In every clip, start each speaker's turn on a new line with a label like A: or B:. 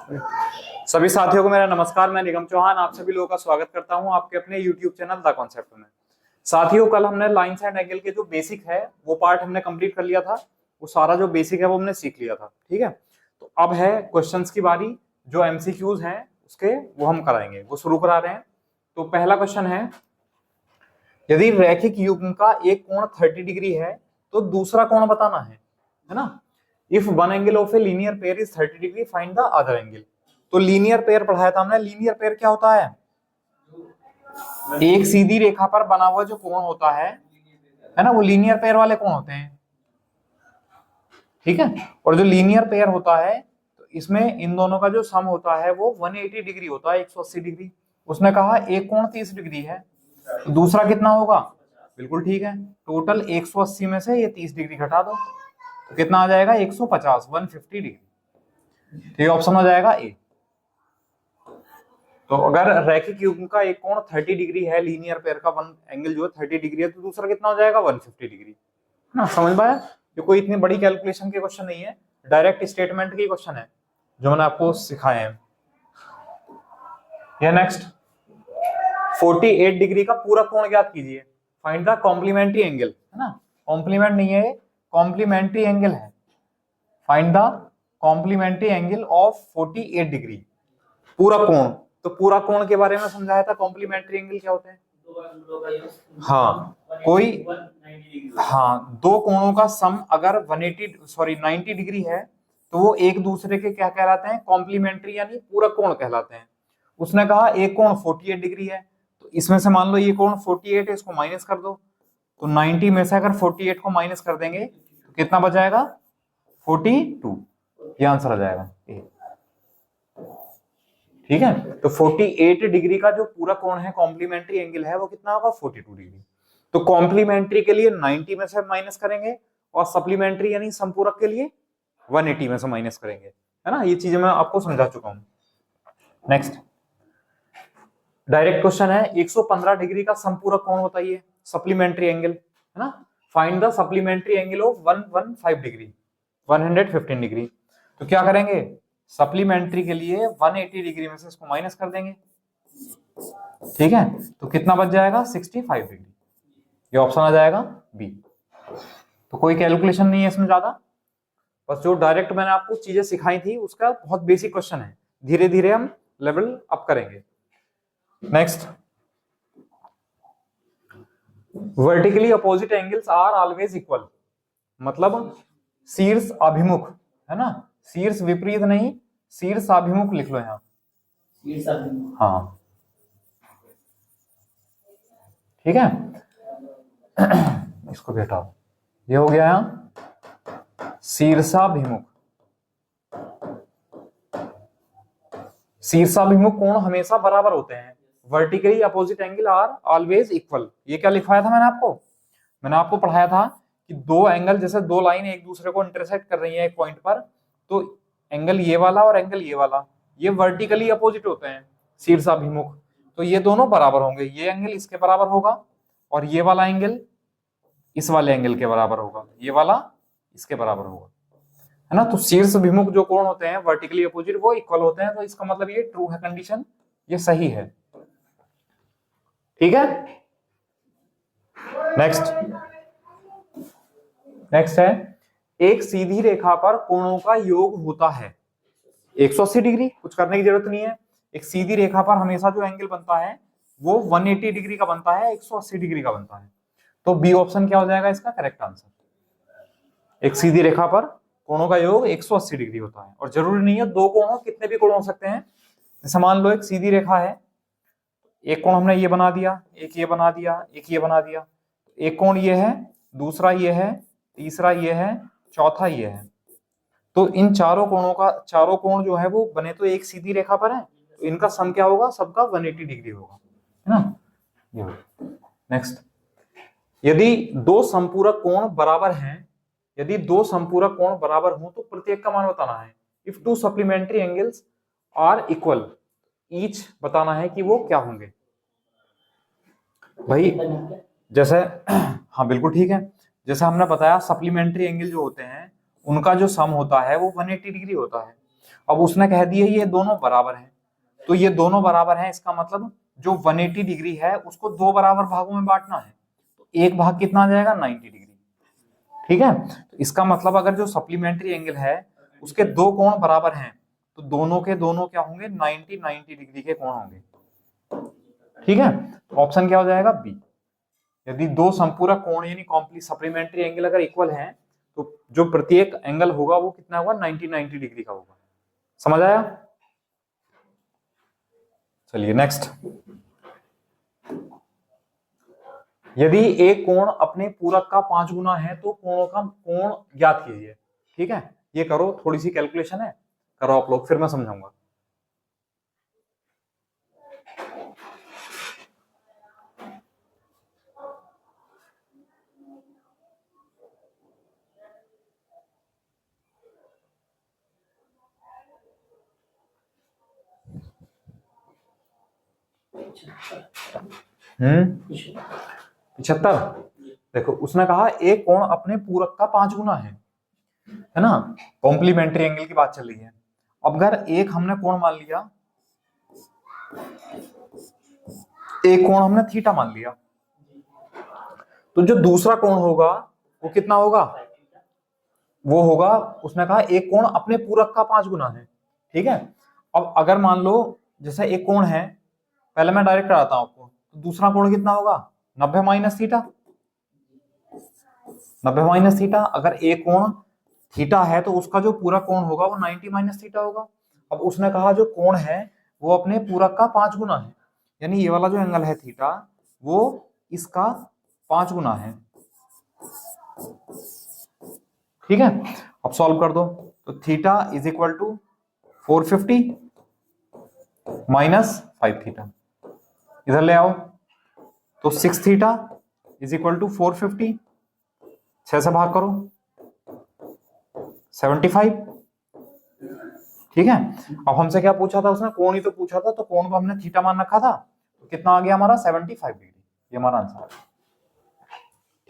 A: सभी साथियों को मेरा नमस्कार। मैं निगम चौहान आप सभी लोगों का स्वागत करता हूं आपके अपने YouTube चैनल द कॉन्सेप्ट में। साथियों, कल हमने लाइंस एंड एंगल के जो बेसिक है वो पार्ट हमने कंप्लीट कर लिया था। वो सारा जो बेसिक है वो हमने सीख लिया था। ठीक है, तो अब है क्वेश्चंस की बारी। जो MCQs हैं उसके वो हम कराएंगे, वो शुरू करा रहे हैं। तो पहला क्वेश्चन है, यदि रैखिक युग्म का एक कोण 30 डिग्री है तो दूसरा कोण बताना है ना। If one angle of a linear pair is 30 degree find the other angle. तो लीनियर पेयर पढ़ाया था हमने। लीनियर पेयर क्या होता है? एक सीधी रेखा पर बना हुआ जो कोण होता है ना, वो लीनियर पेयर वाले कोण होते हैं। ठीक है, और जो लीनियर पेयर होता है तो इसमें इन दोनों का जो सम होता है वो 180 डिग्री होता है, 180 डिग्री। उसने कहा एक कोण 30 डिग्री है, तो दूसरा कितना होगा? बिल्कुल ठीक है, टोटल 180 में से ये 30 डिग्री घटा दो तो कितना आ जाएगा? 150, 150 डिग्री। तो ये ऑप्शन हो जाएगा ए। तो अगर रैखिक युग्म का एक कोण 30 डिग्री है, लीनियर पेयर का वन एंगल जो है 30 डिग्री है, तो दूसरा कितना हो जाएगा? 150 डिग्री। है ना, समझ पाया? ये कोई इतनी बड़ी कैलकुलेशन के क्वेश्चन नहीं है, डायरेक्ट स्टेटमेंट के क्वेश्चन है जो मैंने आपको सिखाए हैं। या नेक्स्ट, 48 डिग्री का पूरा कोण ज्ञात कीजिए। Find the complementary angle. है ना, कॉम्प्लीमेंट नहीं है, कॉम्प्लीमेंट्री एंगल है। Find the complementary angle of 48 degree, पूरा कोण। तो पूरा कोण के बारे में समझाया था, कॉम्प्लीमेंट्री एंगल क्या होते हैं। हाँ, कोई दो कोणों का सम अगर 90 डिग्री है तो वो एक दूसरे के क्या कहलाते हैं? कॉम्प्लीमेंट्री, यानी पूरा कोण कहलाते हैं। उसने कहा एक कोण 48 डिग्री है, तो इसमें से मान लो ये कोण 48 है, इसको माइनस कर दो। तो 90 में से अगर 48 को माइनस कर देंगे तो कितना बच जाएगा? 42। ये आंसर आ जाएगा ए। ठीक है, तो 48 डिग्री का जो पूरा कोण है, कॉम्प्लीमेंट्री एंगल है, वो कितना होगा? 42 डिग्री। तो कॉम्प्लीमेंट्री के लिए 90 में से माइनस करेंगे और सप्लीमेंट्री यानी संपूरक के लिए 180 में से माइनस करेंगे। है ना, ये चीजें मैं आपको समझा चुका हूं। नेक्स्ट डायरेक्ट क्वेश्चन है, 115 डिग्री का संपूरक कोण बताइए, सप्लीमेंट्री एंगल। है ना, find the supplementary angle of 115 degree, 115 degree. तो क्या करेंगे? सप्लीमेंट्री के लिए 180 डिग्री में से इसको माइनस कर देंगे। ठीक है, तो कितना बच जाएगा? 65 डिग्री। ये ऑप्शन आ जाएगा बी। तो कोई कैलकुलेशन नहीं है इसमें ज्यादा, बस जो डायरेक्ट मैंने आपको चीजें सिखाई थी उसका बहुत बेसिक क्वेश्चन है। धीरे धीरे हम लेवल अप करेंगे। Next, vertically opposite angles are always equal, मतलब शीर्ष अभिमुख। है ना, शीर्ष विपरीत नहीं, शीर्ष अभिमुख लिख लो यहाँ। हाँ, ठीक है। इसको भी हटाओ, ये हो गया यहाँ शीर्षाभिमुख। शीर्षाभिमुख कोण हमेशा बराबर होते हैं। Vertically opposite angle are always equal. ये क्या लिखवाया था मैंने आपको? मैंने आपको पढ़ाया था कि दो एंगल, जैसे दो लाइन एक दूसरे को इंटरसेक्ट कर रही है एक पॉइंट पर, तो एंगल ये वाला और एंगल ये वाला, ये वर्टिकली अपोजिट होते हैं, शीर्षाभिमुख। तो ये दोनों बराबर होंगे, ये एंगल इसके बराबर होगा और ये वाला एंगल इस वाले एंगल के बराबर होगा, ये वाला इसके बराबर होगा। है ना, तो शीर्षाभिमुख जो कोण होते हैं वर्टिकली अपोजिट वो इक्वल होते हैं। तो इसका मतलब ये ट्रू है, कंडीशन ये सही है। ठीक है, नेक्स्ट है, एक सीधी रेखा पर कोणों का योग होता है 180 डिग्री। कुछ करने की जरूरत नहीं है, एक सीधी रेखा पर हमेशा जो एंगल बनता है वो 180 डिग्री का बनता है, 180 डिग्री का बनता है। तो बी ऑप्शन क्या हो जाएगा इसका करेक्ट आंसर। एक सीधी रेखा पर कोणों का योग 180 डिग्री होता है, और जरूरी नहीं है दो कोण हो, कितने भी कोण हो सकते हैं। जैसे मान लो एक सीधी रेखा है, एक कोण हमने ये बना दिया, एक ये बना दिया, एक ये बना दिया, एक कोण ये है, दूसरा ये है, तीसरा ये है, चौथा ये है। तो इन चारों कोणों का, चारों कोण जो है वो बने तो एक सीधी रेखा पर है, तो इनका सम क्या होगा? सबका 180 डिग्री होगा। है ना। नेक्स्ट, यदि दो संपूरक कोण बराबर हैं, यदि दो संपूरक कोण बराबर हों तो प्रत्येक का मान बताना है। If two supplementary angles are equal, each बताना है कि वो क्या होंगे भाई। जैसे हाँ बिल्कुल ठीक है, जैसे हमने बताया सप्लीमेंट्री एंगल जो होते हैं उनका जो सम होता है वो 180 डिग्री होता है। अब उसने कह दिया ये दोनों बराबर हैं, तो ये दोनों बराबर हैं, इसका मतलब जो 180 डिग्री है उसको दो बराबर भागों में बांटना है, तो एक भाग कितना आ जाएगा 90 डिग्री। ठीक है, तो इसका मतलब अगर जो सप्लीमेंट्री एंगल है उसके दो कोण बराबर हैं तो दोनों के दोनों क्या होंगे 90 डिग्री के कोण होंगे। ठीक है, तो ऑप्शन क्या हो जाएगा बी। यदि दो संपूरक कोण यानी कॉम्प्लीट सप्लीमेंट्री एंगल अगर इक्वल हैं तो जो प्रत्येक एंगल होगा वो कितना होगा 90 डिग्री का होगा। समझ आया? चलिए नेक्स्ट। यदि एक कोण अपने पूरक का 5 गुना है तो कोणों का कोण ज्ञात कीजिए। ठीक है, ये करो, थोड़ी सी कैलकुलेशन है, करो आप लोग, फिर मैं समझाऊंगा। हम्म, 75। देखो उसने कहा एक कोण अपने पूरक का 5 गुना है ना, कॉम्प्लीमेंट्री एंगल की बात चल रही है। अब अगर एक हमने कोण मान लिया, एक कोण हमने थीटा मान लिया, तो जो दूसरा कोण होगा वो कितना होगा, वो होगा, उसने कहा एक कोण अपने पूरक का 5 गुना है। ठीक है, अब अगर मान लो जैसे एक कोण है, पहले मैं डायरेक्ट कराता हूं आपको, तो दूसरा कोण कितना होगा 90 माइनस थीटा, 90 माइनस थीटा। अगर एक कोण थीटा है तो उसका जो पूरा कोण होगा वो 90 माइनस थीटा होगा। अब उसने कहा जो कोण है वो अपने पूरक का 5 गुना है, यानी ये वाला जो एंगल है थीटा वो इसका 5 गुना है। ठीक है, अब सॉल्व कर दो, तो theta is equal to 450 minus 5 theta, इधर ले आओ, तो 6 थीटा इज इक्वल टू 450, 6 से भाग करो 75। ठीक है, अब हमसे क्या पूछा था उसने, कोण ही तो पूछा था, तो कोण को हमने थीटा मान रखा था, तो कितना आ गया हमारा 75 डिग्री, ये हमारा आंसर है।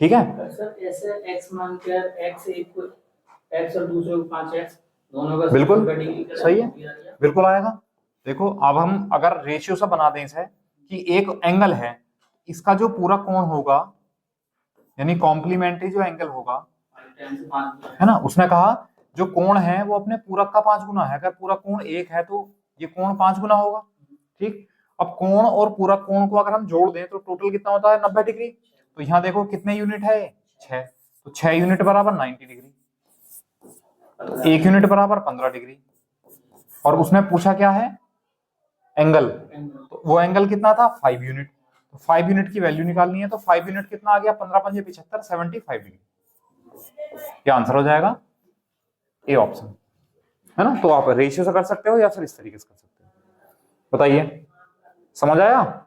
A: ठीक है
B: सर, ऐसे x मान कर x इक्वल x और दूसरे को 5x दोनों का
A: बिल्कुल
B: 90 डिग्री
A: सही है, बिल्कुल आएगा। देखो अब हम अगर रेशियो से बना दें इसे कि एक एंगल है, इसका जो पूरा कोण होगा यानी कॉम्प्लीमेंट्री जो एंगल होगा, है ना, उसने कहा जो कोण है वो अपने पूरक का 5 गुना है। अगर पूरा कोण 1 है तो ये कोण 5 गुना होगा। ठीक, अब कोण और पूरक कोण को अगर हम जोड़ दें तो टोटल कितना होता है 90 डिग्री। तो यहाँ देखो कितने यूनिट है, 6, तो 6 यूनिट बराबर 90 डिग्री, तो 1 यूनिट बराबर 15 डिग्री। और उसने पूछा क्या है, एंगल, तो वो एंगल कितना था 5 यूनिट, तो 5 यूनिट की वैल्यू निकालनी है, तो 5 यूनिट कितना आ गया 15 पंजे 75, 75 डिग्री, क्या आंसर हो जाएगा ए ऑप्शन, है ना। तो आप रेशियो से कर सकते हो या फिर इस तरीके से कर सकते हो, बताइए, समझ आया?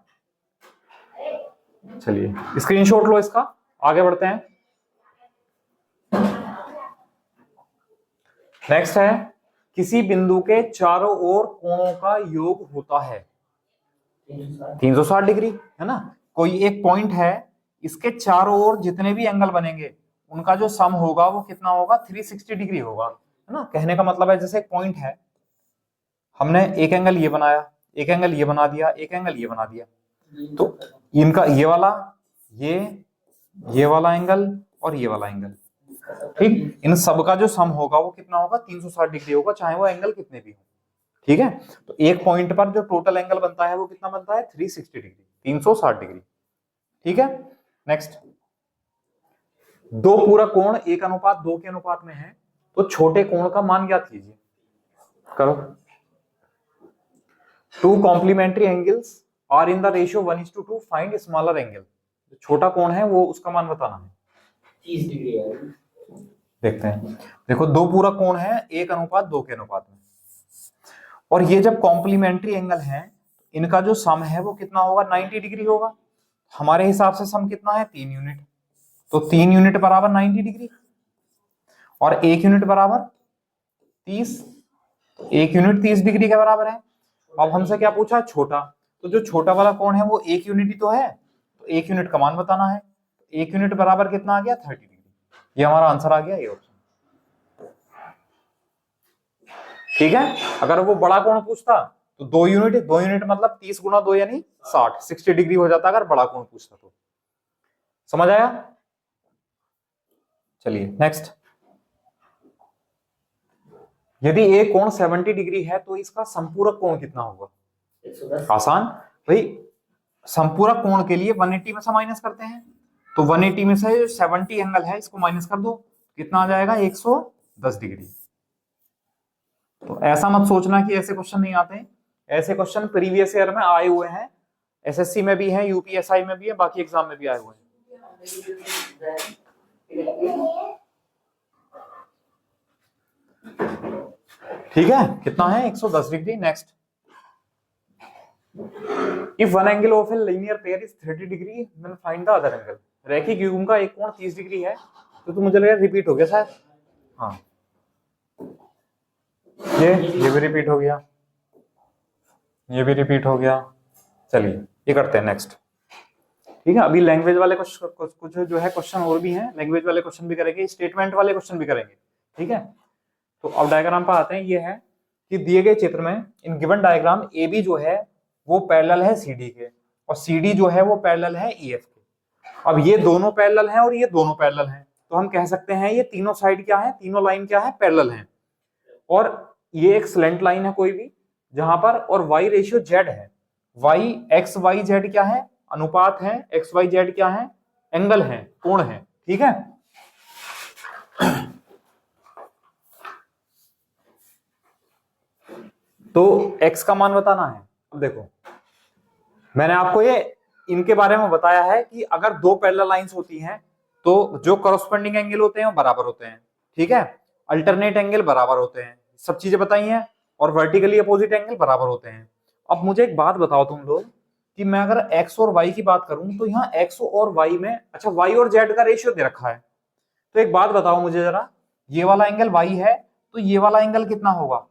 A: चलिए स्क्रीनशॉट लो इसका, आगे बढ़ते हैं। नेक्स्ट है, किसी बिंदु के चारों ओर कोणों का योग होता है 360 डिग्री, है ना। कोई एक पॉइंट है, इसके चारों ओर जितने भी एंगल बनेंगे उनका जो सम होगा वो कितना होगा 360 डिग्री होगा, है ना। कहने का मतलब है जैसे एक पॉइंट है, हमने एक एंगल ये बनाया, एक एंगल ये बना दिया, एक एंगल ये बना दिया, तो इनका ये वाला एंगल और ये वाला एंगल, ठीक, इन सब का जो सम होगा वो कितना होगा 360 डिग्री होगा, चाहे वो एंगल कितने भी हो। ठीक है, तो एक पॉइंट पर जो टोटल एंगल बनता है वो कितना बनता है 360 डिग्री, 360 डिग्री। ठीक है, नेक्स्ट, दो पूरा कोण 1:2 के अनुपात में है, तो छोटे कोण का मान ज्ञात कीजिए। करो, two complementary angles are in the ratio 1:2, find smaller angle. छोटा कोण है वो उसका मान बताना है,
B: 30 डिग्री है।
A: देखते हैं, देखो दो पूरा कोण है 1:2 के अनुपात में, और ये जब कॉम्प्लीमेंट्री एंगल है इनका जो सम है वो कितना होगा 90 डिग्री होगा। हमारे हिसाब से सम कितना है 3 यूनिट, तो 3 यूनिट बराबर 90 डिग्री, और 1 यूनिट बराबर 30, तो 1 यूनिट 30 डिग्री के बराबर है। अब हमसे क्या पूछा, छोटा, तो जो छोटा वाला कोण है वो 1 यूनिट ही तो है, तो 1 यूनिट का मान बताना है, 1 यूनिट बराबर कितना आ गया 30 डिग्री, ये हमारा आंसर आ गया, ये ऑप्शन। ठीक है, अगर वो बड़ा कोण पूछता तो 2 यूनिट, 2 यूनिट मतलब 30 गुना 2 यानी 60 डिग्री हो जाता अगर बड़ा कोण पूछता तो। समझ आया? चलिए नेक्स्ट, यदि एक कोण 70 डिग्री है तो इसका संपूरक कोण कितना होगा?
B: 110।
A: आसान भाई, संपूरक कोण के लिए 180 में से माइनस करते हैं, तो 180 में से 70 एंगल है इसको माइनस कर दो, कितना आ जाएगा? 110 डिग्री। तो ऐसा मत सोचना कि ऐसे क्वेश्चन नहीं आते, ऐसे क्वेश्चन प्रीवियस ईयर में आए हुए हैं, एसएससी में भी है, यूपीएसआई में भी है, बाकी एग्जाम में भी आए हुए हैं। ठीक है, कितना है? 110 degree. Next, if one angle of a linear pair is 30 degree then find the other angle. रैखिक युग्म का एक कोण 30 डिग्री है, तो मुझे लगा रिपीट हो गया शायद। हाँ, ये भी रिपीट हो गया, ये भी रिपीट हो गया। चलिए ये करते हैं नेक्स्ट। ठीक है, अभी लैंग्वेज वाले कुछ जो है क्वेश्चन और भी हैं, लैंग्वेज वाले क्वेश्चन भी करेंगे, स्टेटमेंट वाले क्वेश्चन भी करेंगे। ठीक है, तो अब डायग्राम पर आते हैं। ये है कि दिए गए चित्र में in given diagram A B जो है वो पैरेलल है सी डी के, और सी डी जो है वो पैरेलल है ई एफ के। अब ये दोनों पैरेलल हैं और ये दोनों पैरेलल हैं, तो हम कह सकते हैं ये तीनों साइड क्या है, तीनों लाइन क्या है? पैरेलल हैं। और ये एक स्लेंट लाइन है कोई भी जहां पर, और वाई रेशियो जेड है, वाई एक्स वाई जेड क्या है? अनुपात है। एक्स वाई जेड क्या है? एंगल है, कोण है। ठीक है, तो x का मान बताना है। अब देखो, मैंने आपको ये इनके बारे में बताया है कि अगर दो पैरेलल लाइंस होती हैं तो जो करस्पॉन्डिंग एंगल होते हैं वो बराबर होते हैं। ठीक है, अल्टरनेट एंगल बराबर होते हैं, सब चीजें बताई हैं, और वर्टिकली अपोजिट एंगल बराबर होते हैं। अब मुझे एक बात बताओ तुम लोग कि मैं अगर x और y की बात करूं तो यहाँ x और y में, अच्छा y और z का रेशियो दे रखा है, तो एक बात बताओ मुझे जरा, ये वाला एंगल y है तो ये वाला एंगल कितना होगा?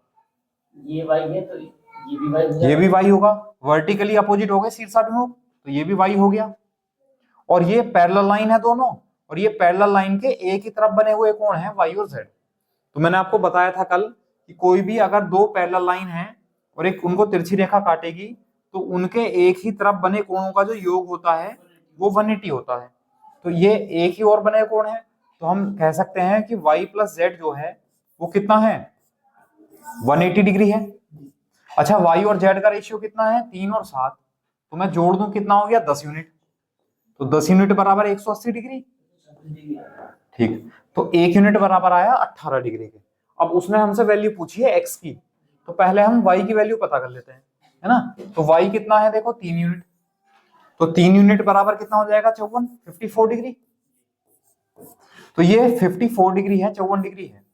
B: ये y है तो ये भी y,
A: ये भी y होगा। वर्टिकली अपोजिट हो गए शीर्षाभिमुख, तो ये भी y हो गया। और ये पैरेलल लाइन है दोनों, और ये पैरेलल लाइन के एक ही तरफ बने हुए कोण है y और z। तो मैंने आपको बताया था कल कि कोई भी अगर दो पैरेलल लाइन है और एक उनको तिरछी रेखा काटेगी तो उनके एक ही तरफ बने कोणों का जो योग होता है वो 180 होता है। तो ये एक ही और बने कोण है, तो हम कह सकते हैं कि y प्लस जेड जो है वो कितना है? 180 डिग्री है। अच्छा, y और z का रेशियो कितना है? 3 और 7, तो मैं जोड़ दूं कितना हो गया? 10 यूनिट। तो 10 यूनिट बराबर 180 डिग्री। ठीक, तो 1 यूनिट बराबर आया 18 डिग्री के। अब उसने हमसे वैल्यू पूछी है x की, तो पहले हम y की वैल्यू पता कर लेते हैं, है ना। तो y कितना है? देखो 3 यूनिट, तो 3 यूनिट बराबर कितना हो जाएगा? 54, 54 डिग्री। तो ये 54 डिग्री है, 54 डिग्री है।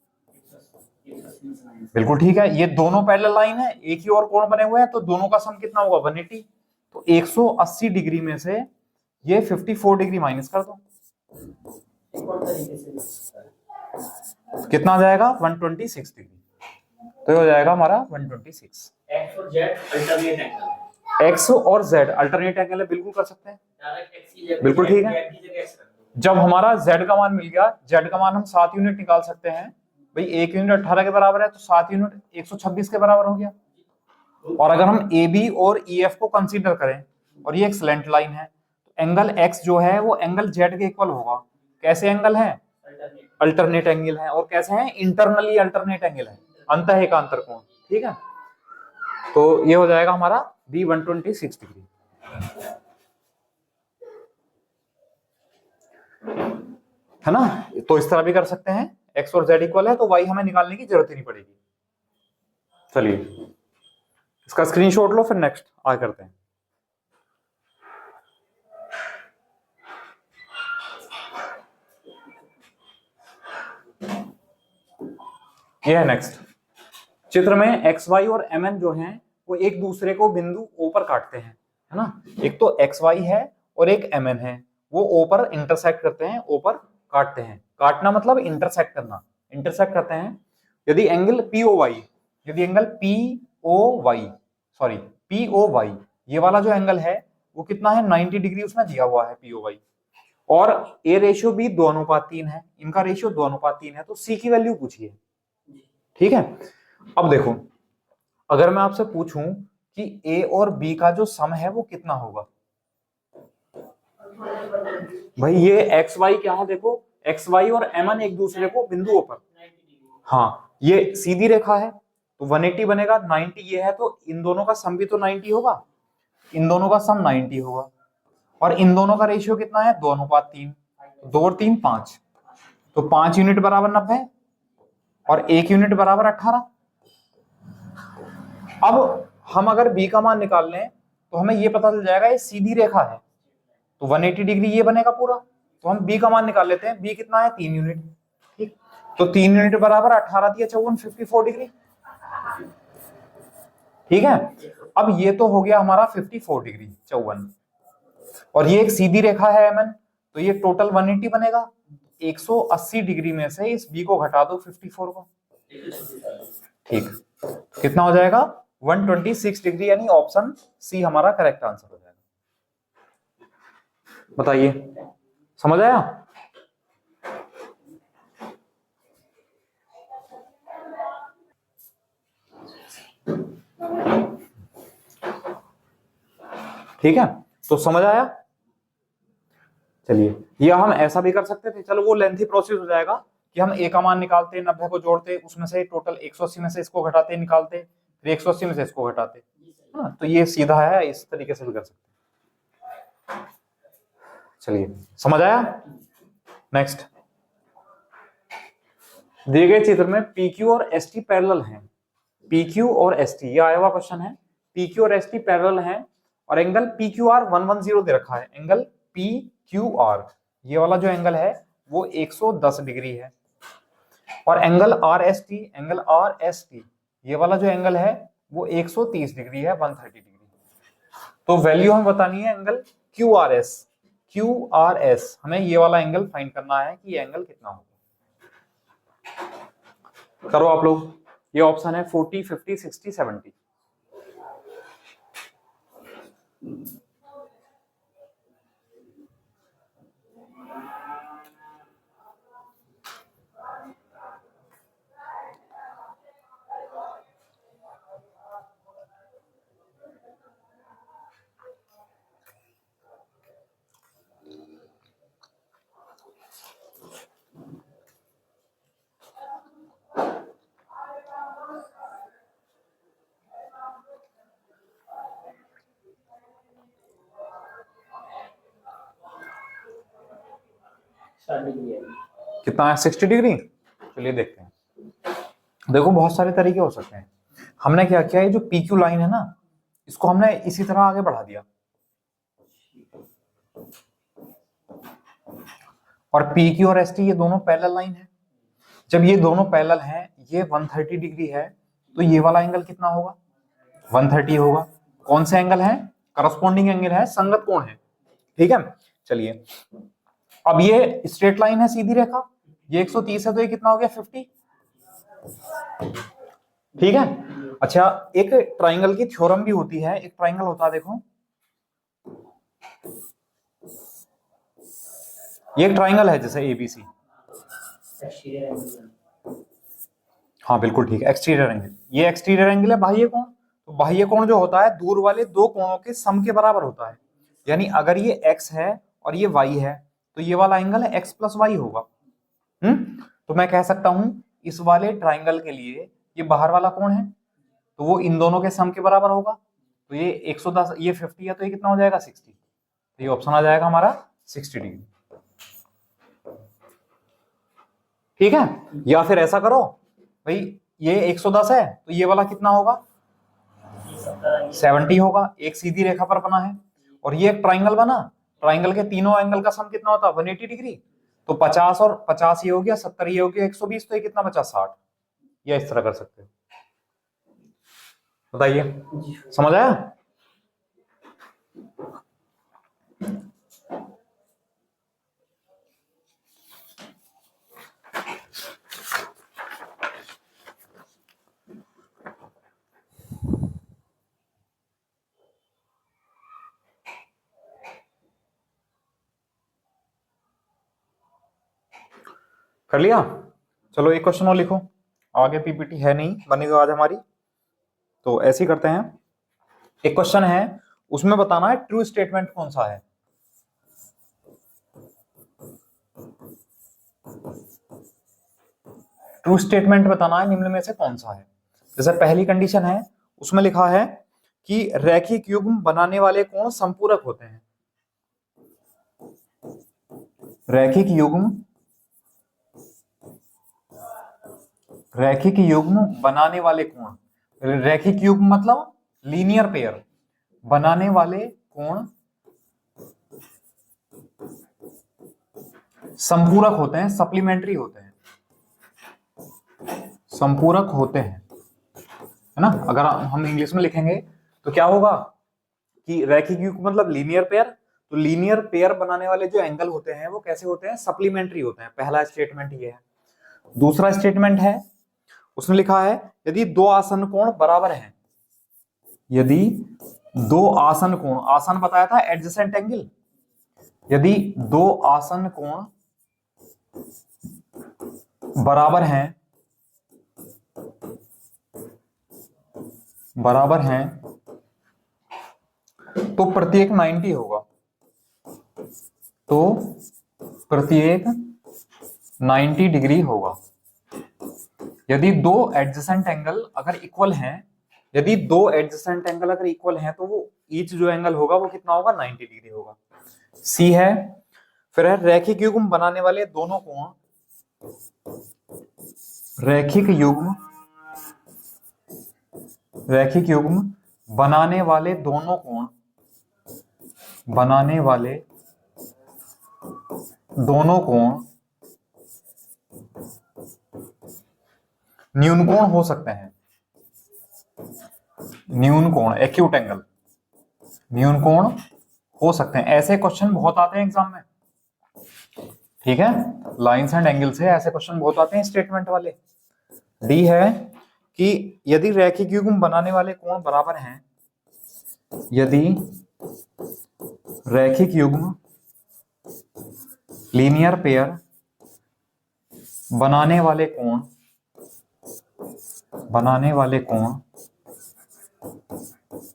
A: बिल्कुल ठीक है, ये दोनों पैरेलल लाइन है, एक ही और कोण बने हुए हैं, तो दोनों का सम कितना होगा? 180। तो 180 डिग्री में से ये 54 डिग्री माइनस कर दो, कितना आ जाएगा? 126 डिग्री। तो ये हो जाएगा हमारा 126।
B: x और z अल्टरनेट एंगल है।
A: x और z अल्टरनेट एंगल है, बिल्कुल कर सकते हैं,
B: डायरेक्ट x की जगह
A: बिल्कुल ठीक है।
B: z की जगह x रख दो।
A: जब हमारा z का मान मिल गया, z का मान हम 7 यूनिट निकाल सकते हैं भाई, 1 यूनिट 18 के बराबर है तो 7 यूनिट 126 के बराबर हो गया। और अगर हम ए बी और ई एफ को कंसीडर करें और ये एक स्लेंट लाइन है, तो एंगल x जो है वो एंगल z के इक्वल होगा। कैसे एंगल है? अल्टरनेट एंगल है। और कैसे हैं? इंटरनली अल्टरनेट एंगल है, अंतः एकांतर कोण। ठीक है, तो ये हो जाएगा हमारा b 126 डिग्री, है ना। तो इस तरह भी कर सकते हैं, x और z इक्वल है तो y हमें निकालने की जरूरत ही नहीं पड़ेगी। चलिए इसका स्क्रीनशॉट लो, फिर नेक्स्ट आगे करते हैं। ये है नेक्स्ट। चित्र में एक्स वाई और एम एन जो हैं वो एक दूसरे को बिंदु ओ पर काटते हैं, है ना। एक तो एक्स वाई है और एक एम एन है, वो ओ पर इंटरसेक्ट करते हैं, ओ पर काटते हैं। काटना मतलब इंटरसेक्ट करना, इंटरसेक्ट करते हैं। यदि एंगल पी ओ वाई, यदि angle P O Y, sorry P O Y, ये वाला जो एंगल है वो कितना है? 90 डिग्री उसमें दिया हुआ है पी ओ वाई, और ए रेशियो भी 2:3 है, इनका रेशियो 2:3 है, तो सी की वैल्यू पूछिए। ठीक है, अब देखो, अगर मैं आपसे पूछूं कि ए और बी का जो सम है वो कितना होगा, भाई ये एक्स वाई क्या है, देखो एक्स वाई और एम एन एक दूसरे को बिंदुओं पर, हाँ ये सीधी रेखा है तो 180 बनेगा, 90 ये है तो इन दोनों का सम भी तो 90 होगा, इन दोनों का सम 90 होगा, और इन दोनों का रेशियो कितना है, 2:3, 2 और 3 5, तो 5 यूनिट बराबर 90 और 1 यूनिट बराबर 18। अब हम अगर बी का मान निकाल लें तो हमें ये पता चल जाएगा ये सीधी रेखा है, तो 180 डिग्री ये बनेगा पूरा, तो हम बी का मान निकाल लेते हैं, बी कितना है 3 यूनिट, ठीक, तो 3 यूनिट बराबर 18 दिया 54, 54 डिग्री, ठीक है। अब ये तो हो गया हमारा 54 डिग्री 54, और ये एक सीधी रेखा है एमएन, तो ये टोटल 180 बनेगा, 180 डिग्री में से इस बी को घटा दो 54 को, ठीक, तो कितना हो जाएगा 126 डिग्री, यानी ऑप्शन सी हमारा करेक्ट आंसर हो जाएगा। बताइए समझ आया? ठीक है, तो समझ आया। चलिए, या हम ऐसा भी कर सकते थे, चलो वो लेंथी प्रोसेस हो जाएगा कि हम ए का मान निकालते, 90 को जोड़ते, उसमें से टोटल 180 में से इसको घटाते निकालते, फिर 180 में से इसको घटाते, हाँ तो ये सीधा है, इस तरीके से भी कर सकते। चलिए समझ आया। नेक्स्ट, दिए गए चित्र में PQ और ST पैरेलल हैं, PQ और ST ये आया हुआ क्वेश्चन है, PQ और ST पैरेलल हैं और एंगल PQR 110 दे रखा है, एंगल PQR ये वाला जो एंगल है वो 110 डिग्री है, और एंगल RST ये वाला जो एंगल है वो 130 डिग्री है, 130 डिग्री। तो वैल्यू हमें बतानी है एंगल QRS हमें ये वाला एंगल फाइंड करना है कि ये एंगल कितना होगा। करो आप लोग, ये ऑप्शन है 40, 50, 60, 70। कितना है 60 डिग्री। चलिए देखते हैं, देखो बहुत सारे तरीके हो सकते हैं। हमने क्या किया, ये जो PQ लाइन है ना इसको हमने इसी तरह आगे बढ़ा दिया, और PQ और ST ये दोनों पैरेलल लाइन है, जब ये दोनों पैरेलल हैं, ये 130 डिग्री है, तो ये वाला एंगल कितना होगा 130 होगा। कौन से एंगल है, करस्पॉन्डिंग एंगल है, संगत कोण है, ठीक है। चलिए, अब ये स्ट्रेट लाइन है, सीधी रेखा, ये 130 है तो ये कितना हो गया 50, ठीक है। अच्छा, एक ट्राइंगल की थ्योरम भी होती है, एक ट्राइंगल होता है, देखो ये एक ट्राइंगल है जैसे ABC, हाँ बिल्कुल ठीक है, एक्सटीरियर एंगल, ये एक्सटीरियर एंगल है बाह्य कोण, तो बाह्य कोण जो होता है दूर वाले दो कोणों के सम के बराबर होता है, यानी अगर ये x है और ये y है तो ये वाला एंगल है x + y होगा। तो मैं कह सकता हूं इस वाले ट्राइंगल के लिए ये बाहर वाला कोण है तो वो इन दोनों के सम के बराबर होगा, तो ये 110, ये 50 है तो ये कितना हो जाएगा 60, तो ये ऑप्शन आ जाएगा हमारा 60 डिग्री, ठीक है। या फिर ऐसा करो भाई, ये 110 है तो ये वाला कितना होगा 70 होगा, एक सीधी रेखा पर बना है, और ये एक ट्राइंगल बना, ट्राइंगल के तीनों एंगल का सम कितना होता है 180 डिग्री, तो 50 और 50 ये हो गया, 70 ये हो गया, 120, तो ये कितना बचा 60, या इस तरह कर सकते हो। बताइए समझ आया। कर लिया, चलो एक क्वेश्चन और लिखो, आगे पीपीटी है नहीं बनी हुई आज हमारी, तो ऐसे ही करते हैं। एक क्वेश्चन है, उसमें बताना है ट्रू स्टेटमेंट कौन सा है। ट्रू स्टेटमेंट बताना है निम्न में से कौन सा है। जैसे पहली कंडीशन है, उसमें लिखा है कि रैखिक युग्म बनाने वाले कोण संपूरक होते हैं। रैखिक युग्म बनाने वाले कोण, रैखिक युग्म मतलब लीनियर पेयर बनाने वाले कोण संपूरक होते हैं, सप्लीमेंट्री होते हैं, संपूरक होते हैं, है ना। अगर हम इंग्लिश में लिखेंगे तो क्या होगा कि रैखिक युग्म मतलब लीनियर पेयर, तो लीनियर पेयर बनाने वाले जो एंगल होते हैं वो कैसे होते हैं, सप्लीमेंट्री होते हैं। पहला स्टेटमेंट ये है। दूसरा स्टेटमेंट है, उसने लिखा है यदि दो आसन कोण बराबर हैं, यदि दो आसन कोण, आसन बताया था एडजेसेंट एंगल, यदि दो आसन कोण बराबर हैं, तो प्रत्येक 90 होगा, तो प्रत्येक 90 डिग्री होगा। यदि दो एडजेसेंट एंगल अगर इक्वल हैं, यदि दो एडजेसेंट एंगल अगर इक्वल हैं तो वो ईच जो एंगल होगा वो कितना होगा, 90 डिग्री होगा। सी है। फिर है रैखिक युग्म बनाने वाले दोनों कोण, रैखिक युग्म बनाने वाले दोनों कोण, न्यून कोण हो सकते हैं, न्यून कोण, एक्यूट एंगल, न्यून कोण हो सकते हैं। ऐसे क्वेश्चन बहुत आते हैं एग्जाम में, ठीक है, लाइंस एंड एंगल से ऐसे क्वेश्चन बहुत आते हैं स्टेटमेंट वाले। डी है कि यदि रैखिक युग्म बनाने वाले कोण बराबर हैं, यदि रैखिक युग्म लीनियर पेयर बनाने वाले कोण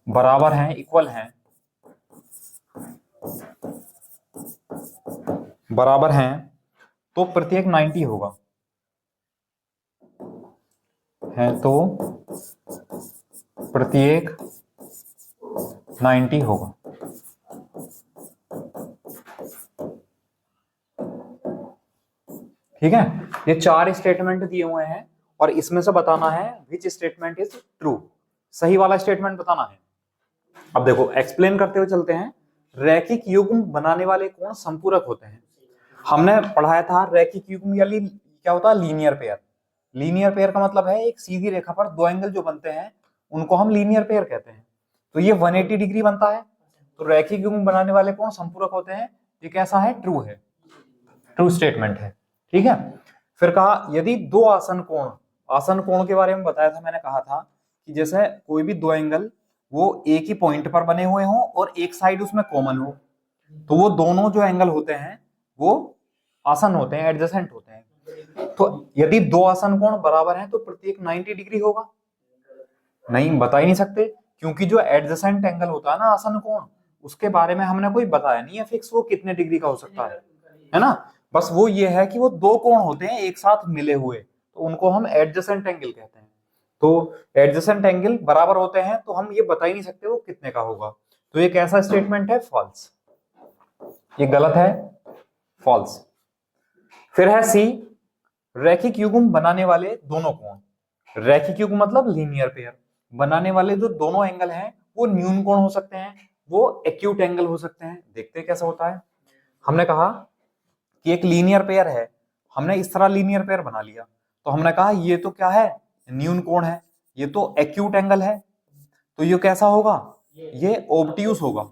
A: बराबर हैं, इक्वल हैं, बराबर हैं, तो प्रत्येक 90 होगा, है तो प्रत्येक 90 होगा। ठीक है, ये चार स्टेटमेंट दिए हुए हैं और इसमें से बताना है विच स्टेटमेंट इज ट्रू, सही वाला स्टेटमेंट बताना है। अब देखो एक्सप्लेन करते हुए चलते हैं। रैखिक युग्म बनाने वाले कोण संपूरक होते हैं। हमने पढ़ाया था रैखिक युग्म या क्या होता है, लीनियर पेयर। लीनियर पेयर का मतलब है एक सीधी रेखा पर दो एंगल जो बनते हैं उनको हम लीनियर पेयर कहते हैं। तो ये 180 डिग्री बनता है, तो रैखिक युग्म बनाने वाले कोण संपूरक होते हैं। ये कैसा है, ट्रू है, ट्रू स्टेटमेंट है। ठीक है, फिर कहा यदि दो आसन कोण, आसन कोण के बारे में बताया था, मैंने कहा था कि जैसे कोई भी दो एंगल वो एक ही पॉइंट पर बने हुए हों और एक साइड उसमें कॉमन हो, तो वो दोनों जो एंगल होते हैं वो आसन होते हैं, एडजेसेंट होते हैं। तो यदि दो आसन कोण बराबर हैं तो प्रत्येक 90 डिग्री होगा। नहीं, बता ही नहीं सकते, क्योंकि जो एडजेसेंट एंगल होता है ना आसन कोण, उसके बारे में हमने कोई बताया नहीं है फिक्स वो कितने डिग्री का हो सकता है ना। बस वो ये है कि वो दो कोण होते हैं एक साथ मिले हुए, तो उनको हम एडजेसेंट एंगल कहते हैं। तो एडजेसेंट एंगल बराबर होते हैं तो हम ये बता ही नहीं सकते वो कितने का होगा। तो ये कैसा स्टेटमेंट है, फॉल्स, ये गलत है, फॉल्स। फिर है सी, रैखिक युग्म बनाने वाले दोनों कोण, रैखिक युग्म मतलब लीनियर पेयर बनाने वाले जो दोनों एंगल हैं वो न्यून कोण हो सकते हैं, वो एक्यूट एंगल हो सकते हैं। देखते हैं कैसा होता है। हमने कहा कि एक लीनियर पेयर है, हमने इस तरह लीनियर पेयर बना लिया, तो हमने कहा ये तो क्या है, न्यून कोण है, ये तो एक्यूट एंगल है, तो ये कैसा होगा, ये ऑब्ट्यूस होगा।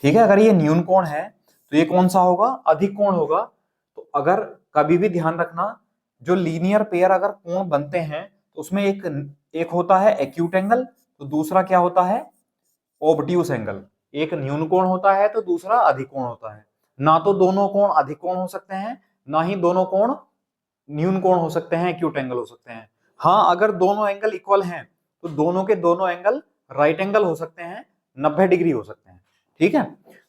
A: ठीक है, अगर ये न्यून कोण है तो ये कौन सा होगा, अधिक कोण होगा। तो अगर कभी भी ध्यान रखना, जो लीनियर पेयर अगर कोण बनते हैं तो उसमें एक होता है एक्यूट एंगल, तो दूसरा क्या होता है, ऑब्ट्यूस एंगल। एक न्यून कोण होता है तो दूसरा अधिक कोण होता है। ना तो दोनों कोण अधिक कोण हो सकते हैं, ना ही दोनों कोण न्यून कोण हो सकते हैं, एक्यूट एंगल हो सकते हैं। हाँ, अगर दोनों एंगल इक्वल हैं तो दोनों के दोनों एंगल राइट एंगल हो सकते हैं, 90 डिग्री हो सकते हैं। ठीक है,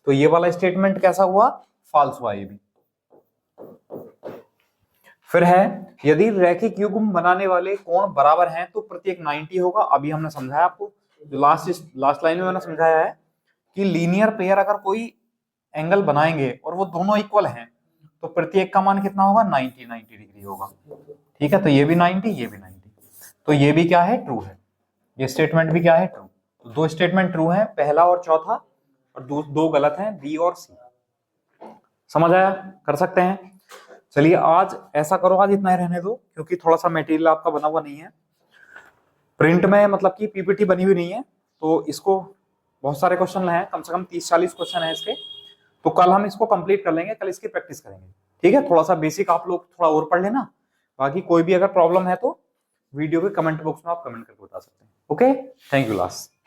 A: तो ये वाला स्टेटमेंट कैसा हुआ, फॉल्स हुआ ये भी। फिर है, यदि रैखिक युग्म बनाने वाले कोण बराबर हैं तो प्रत्येक 90 होगा। अभी हमने समझाया आपको, जो लास्ट लाइन में मैंने समझाया है कि लीनियर पेयर अगर कोई एंगल बनाएंगे और वो दोनों इक्वल हैं तो प्रत्येक का मान कितना होगा, 90 डिग्री होगा। ठीक है, तो ये भी 90, ये भी 90, तो ये भी क्या है, ट्रू है। ये स्टेटमेंट भी क्या है, ट्रू। तो दो स्टेटमेंट ट्रू है, पहला और चौथा, और दो गलत हैं, बी और सी। समझ आया, कर सकते हैं। चलिए आज ऐसा करो, आज इतना ही रहने दो, क्योंकि थोड़ा सा मटेरियल आपका बना हुआ नहीं है प्रिंट में, मतलब कि पीपीटी बनी हुई नहीं है, तो इसको बहुत सारे क्वेश्चन हैं, कम से कम 30-40 क्वेश्चन है इसके, तो कल हम इसको कंप्लीट कर लेंगे, कल इसकी प्रैक्टिस करेंगे। ठीक है, थोड़ा सा बेसिक आप लोग थोड़ा और पढ़ लेना, बाकी कोई भी अगर प्रॉब्लम है तो वीडियो के कमेंट बॉक्स में आप कमेंट करके बता सकते हैं। Okay, thank you last.